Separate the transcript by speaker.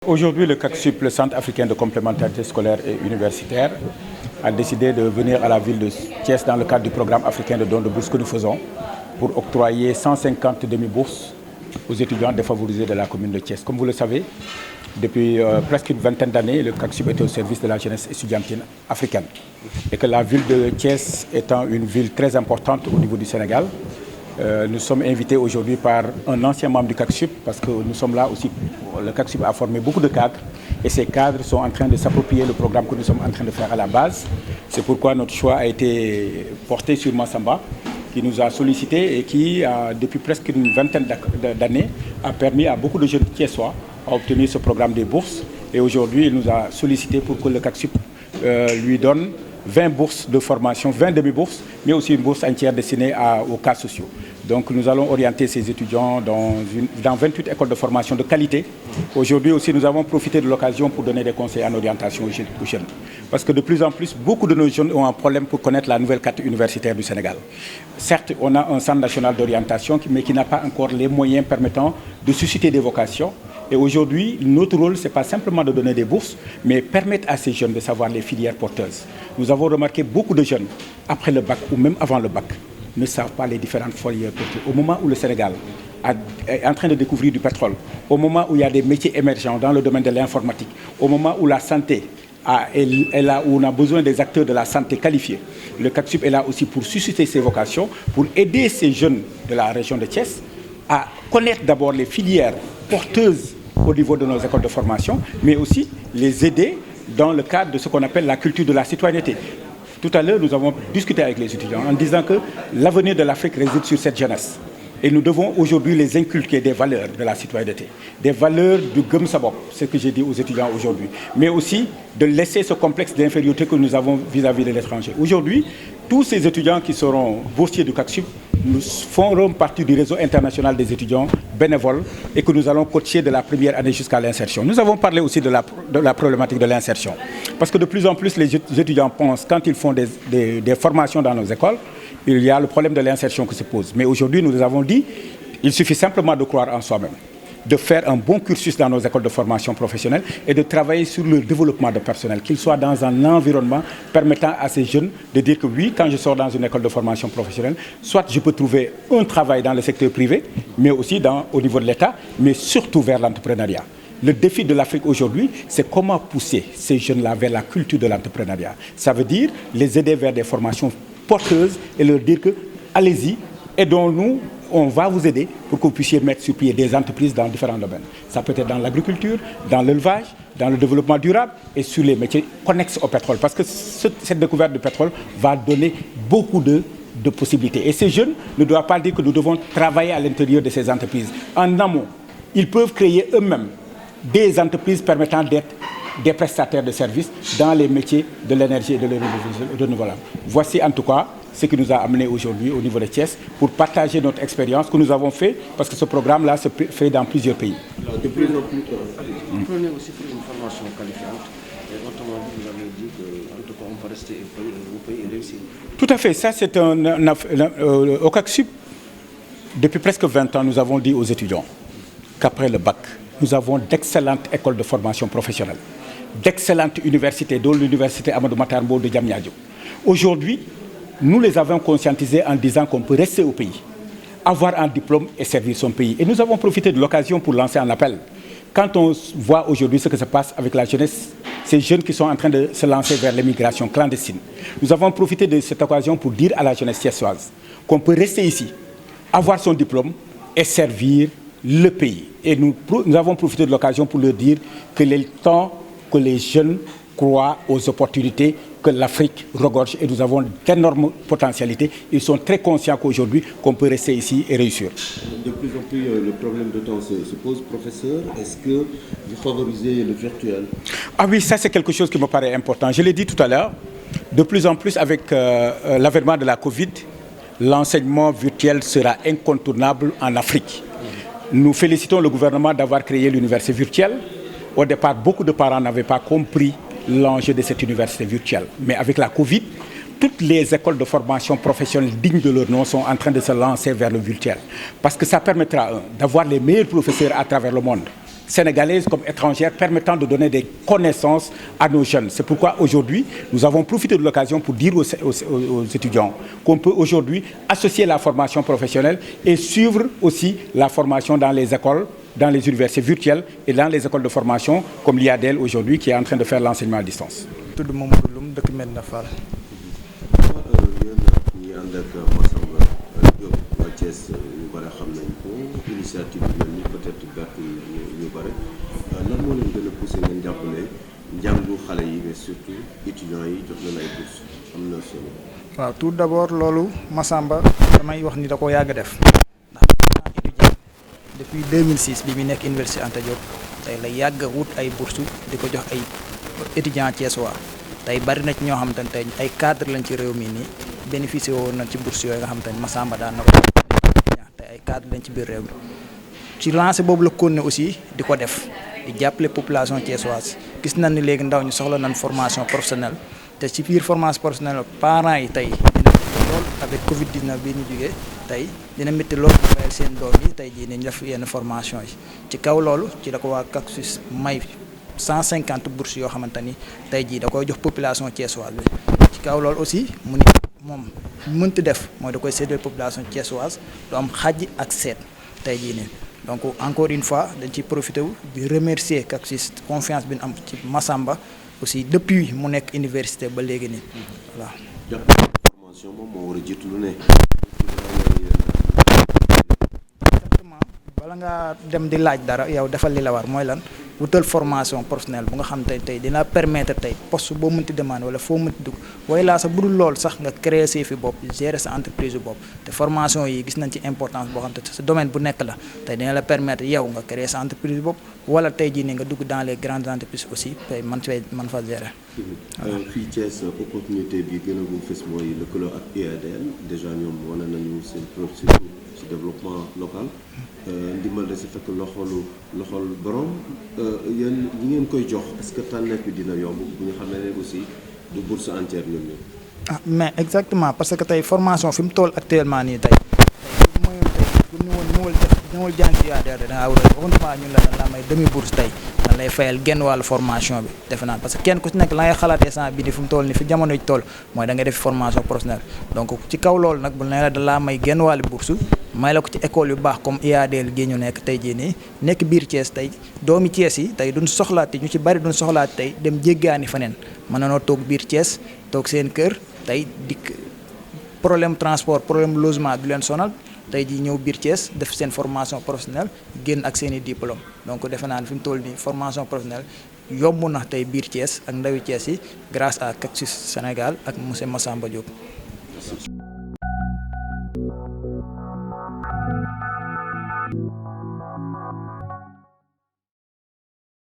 Speaker 1: Aujourd'hui, le CACSUP, le Centre africain de complémentarité scolaire et universitaire, a décidé de venir à la ville de Thiès dans le cadre du programme africain de dons de bourse que nous faisons pour octroyer 150 demi-bourses aux étudiants défavorisés de la commune de Thiès. Comme vous le savez, depuis presque une vingtaine d'années, le CACSUP était au service de la jeunesse estudiantine africaine. Et que la ville de Thiès étant une ville très importante au niveau du Sénégal, nous sommes invités aujourd'hui par un ancien membre du CACSUP parce que nous sommes là aussi. Le CACSUP a formé beaucoup de cadres et ces cadres sont en train de s'approprier le programme que nous sommes en train de faire à la base. C'est pourquoi notre choix a été porté sur Massamba, qui nous a sollicité et qui, depuis presque une vingtaine d'années, a permis à beaucoup de jeunes thiessois à obtenir ce programme de bourses. Et aujourd'hui, il nous a sollicité pour que le CACSUP lui donne 20 bourses de formation, 20 demi-bourses, mais aussi une bourse entière destinée aux cas sociaux. Donc nous allons orienter ces étudiants dans 28 écoles de formation de qualité. Aujourd'hui aussi, nous avons profité de l'occasion pour donner des conseils en orientation aux jeunes. Parce que de plus en plus, beaucoup de nos jeunes ont un problème pour connaître la nouvelle carte universitaire du Sénégal. Certes, on a un centre national d'orientation, mais qui n'a pas encore les moyens permettant de susciter des vocations. Et aujourd'hui, notre rôle, ce n'est pas simplement de donner des bourses, mais permettre à ces jeunes de savoir les filières porteuses. Nous avons remarqué beaucoup de jeunes, après le bac ou même avant le bac, ne savent pas les différentes filières porteuses. Au moment où le Sénégal est en train de découvrir du pétrole, au moment où il y a des métiers émergents dans le domaine de l'informatique, au moment où la santé est là, où on a besoin des acteurs de la santé qualifiés, le CACSUP est là aussi pour susciter ces vocations, pour aider ces jeunes de la région de Thiès à connaître d'abord les filières porteuses au niveau de nos écoles de formation, mais aussi les aider dans le cadre de ce qu'on appelle la culture de la citoyenneté. Tout à l'heure, nous avons discuté avec les étudiants en disant que l'avenir de l'Afrique réside sur cette jeunesse. Et nous devons aujourd'hui les inculquer des valeurs de la citoyenneté, des valeurs du Gëm Sa Bopp, ce que j'ai dit aux étudiants aujourd'hui, mais aussi de laisser ce complexe d'infériorité que nous avons vis-à-vis de l'étranger. Aujourd'hui, tous ces étudiants qui seront boursiers du CACSUP, nous ferons partie du réseau international des étudiants bénévoles et que nous allons coacher de la première année jusqu'à l'insertion. Nous avons parlé aussi de la problématique de l'insertion. Parce que de plus en plus, les étudiants pensent, quand ils font des formations dans nos écoles, il y a le problème de l'insertion qui se pose. Mais aujourd'hui, nous avons dit, il suffit simplement de croire en soi-même, de faire un bon cursus dans nos écoles de formation professionnelle et de travailler sur le développement de personnel, qu'ils soient dans un environnement permettant à ces jeunes de dire que oui, quand je sors dans une école de formation professionnelle, soit je peux trouver un travail dans le secteur privé, mais aussi au niveau de l'État, mais surtout vers l'entrepreneuriat. Le défi de l'Afrique aujourd'hui, c'est comment pousser ces jeunes-là vers la culture de l'entrepreneuriat. Ça veut dire les aider vers des formations porteuses et leur dire que allez-y, aidons-nous, on va vous aider pour que vous puissiez mettre sur pied des entreprises dans différents domaines. Ça peut être dans l'agriculture, dans l'élevage, dans le développement durable et sur les métiers connexes au pétrole. Parce que cette découverte du pétrole va donner beaucoup de possibilités. Et ces jeunes ne doivent pas dire que nous devons travailler à l'intérieur de ces entreprises. En amont, ils peuvent créer eux-mêmes des entreprises permettant d'être des prestataires de services dans les métiers de l'énergie et de l'énergie renouvelable. Voici en tout cas ce qui nous a amené aujourd'hui au niveau de Thiès pour partager notre expérience que nous avons fait parce que ce programme-là se fait dans plusieurs pays.
Speaker 2: De plus en plus, vous prenez aussi pour une formation qualifiante et autrement dit, vous avez dit qu'en tout cas on peut rester au pays et réussir.
Speaker 1: Tout à fait, ça c'est au CACSUP, depuis presque 20 ans, nous avons dit aux étudiants qu'après le bac, nous avons d'excellentes écoles de formation professionnelle, d'excellentes universités, dont l'université Amadou Mahtar Mbow de Diamniadio. Aujourd'hui, nous les avons conscientisés en disant qu'on peut rester au pays, avoir un diplôme et servir son pays. Et nous avons profité de l'occasion pour lancer un appel. Quand on voit aujourd'hui ce que se passe avec la jeunesse, ces jeunes qui sont en train de se lancer vers l'immigration clandestine, nous avons profité de cette occasion pour dire à la jeunesse thiessoise qu'on peut rester ici, avoir son diplôme et servir le pays. Et nous avons profité de l'occasion pour leur dire que le temps que les jeunes croient aux opportunités que l'Afrique regorge et nous avons d'énormes potentialités. Ils sont très conscients qu'aujourd'hui, qu'on peut rester ici et réussir.
Speaker 2: De plus en plus, le problème de temps se pose. Professeur, est-ce que vous favorisez le virtuel?
Speaker 1: Ah oui, ça c'est quelque chose qui me paraît important. Je l'ai dit tout à l'heure, de plus en plus avec l'avènement de la Covid, l'enseignement virtuel sera incontournable en Afrique. Nous félicitons le gouvernement d'avoir créé l'université virtuelle. Au départ, beaucoup de parents n'avaient pas compris l'enjeu de cette université virtuelle. Mais avec la Covid, toutes les écoles de formation professionnelle dignes de leur nom sont en train de se lancer vers le virtuel. Parce que ça permettra d'avoir les meilleurs professeurs à travers le monde. sénégalaise comme étrangère, permettant de donner des connaissances à nos jeunes. C'est pourquoi aujourd'hui, nous avons profité de l'occasion pour dire aux étudiants qu'on peut aujourd'hui associer la formation professionnelle et suivre aussi la formation dans les écoles, dans les universités virtuelles et dans les écoles de formation comme l'IADEL aujourd'hui qui est en train de faire l'enseignement à distance.
Speaker 3: tudd Mamadou Loum dëkk Medina Fall.
Speaker 2: ñi ànd ak Massamba Diop waa Thiès ñu bëri xam nañ ko initiative bi mel ni peut-être gàttul ñu bëri lan moo leen gën a poussé ngeen jàppale njàngu xale yi mais surtout étudiants yi jox leen ay bourses am na solo.
Speaker 3: waaw tout d'abord loolu Massamba damay wax ni da ko yàgg def ndax étudiant depuis 2006 bi mu nekk université Anta Diop tey la yàgg wut ay bourses di ko jox ay étudiants thiessois tey bari na ci ñoo xamante ne tey ay cadre lañ ci réew mi nii bénéficié woon nañ ci bourse yooyu nga xamante ne Massamba daan na ko tey ay cadre lañ ci biir réew mi ci lancé boobu la continué aussi di ko def di jàppale population thiessoise gis nañ ni léegi ndaw ñu soxla nañ formation professionnelle te ci biir formation professionnelle parents yi tey dina métti lool avec Covid 19 bii ñu jógee tey dina métti lool ñu fayal seen doom yi tey jii nañ def yenn formation yi ci kaw loolu ci la ko waa CACSUS may 150 bourses yoo xamante ni tey jii da koy jox population thiessoise bi ci kaw loolu aussi mu ni moom mënti def mooy da koy séddale population thiessoise du am xàjj ak seet tey jii nii donc encore une fois dañ ciy profité wu di remercier CACSUS confiance bi ñu am ci Massamba aussi depuis mu nekk université ba léegi nii voilà.
Speaker 2: formation moom moo war a jiitu lu ne.
Speaker 3: exactement bala ngaa dem di laaj dara yow defal li la war mooy lan wutal formation professionnelle bu nga xam tey dina permettre tey poste boo mënti demande wala foo mënti dugg waaye laa sax bu dul lool sax nga créer sa fi bopp gérer sa entreprise bopp te formation yi gis nañ ci importance boo xam te sa domaine bu nekk la tey dina la permettre yow nga créer sa entreprise bopp wala tey jii nii nga dugg dans les grandes entreprises aussi tey man fa gérer.
Speaker 2: fii Thiès opportunité bi gën a bu fës mooy lëkkaloo ak IADL déjà ñoom wane nañu seen preuve ci développement local ndimbal da si fekk loxol borom yéen ñi ngeen koy jox est-ce que tànneef bi dina yomb bu ñu xam ne aussi du bourse entière ñoom ñoom.
Speaker 3: ah mais exactement parce que tey formation fi mu toll actuellement nii tey mooy tey bu ñu woon ñëwal jàng IADL da ngaa war a waxuma ñun la may demi bourse tey dañ lay fayal genn wàllu formation bi defe naa parce que kenn ku ci nekk la ngay xalaat instant bii nii fi mu toll nii fi jamono ji toll mooy da ngay def formation professionnelle donc ci kaw loolu nag bu ne la da laa may genn wàllu bourse may la ko ci école yu baax comme IADL gi ñu nekk tey jii nii nekk biir Thiès tey doomi Thiès yi tey duñ soxlaati ñu ci bari duñ soxlaati tey dem jéggaani feneen mën na noo toog biir Thiès toog seen kër tey dikk problème transport problème logement du leen sonal tey jii ñëw biir Thiès def seen formation professionnelle génn ak seen i diplôme donc defe naa ne fi mu toll nii formation professionnelle yomb na tey biir Thiès ak ndawi Thiès yi grâce à CACSUS Sénégal ak monsieur Massamba Diop.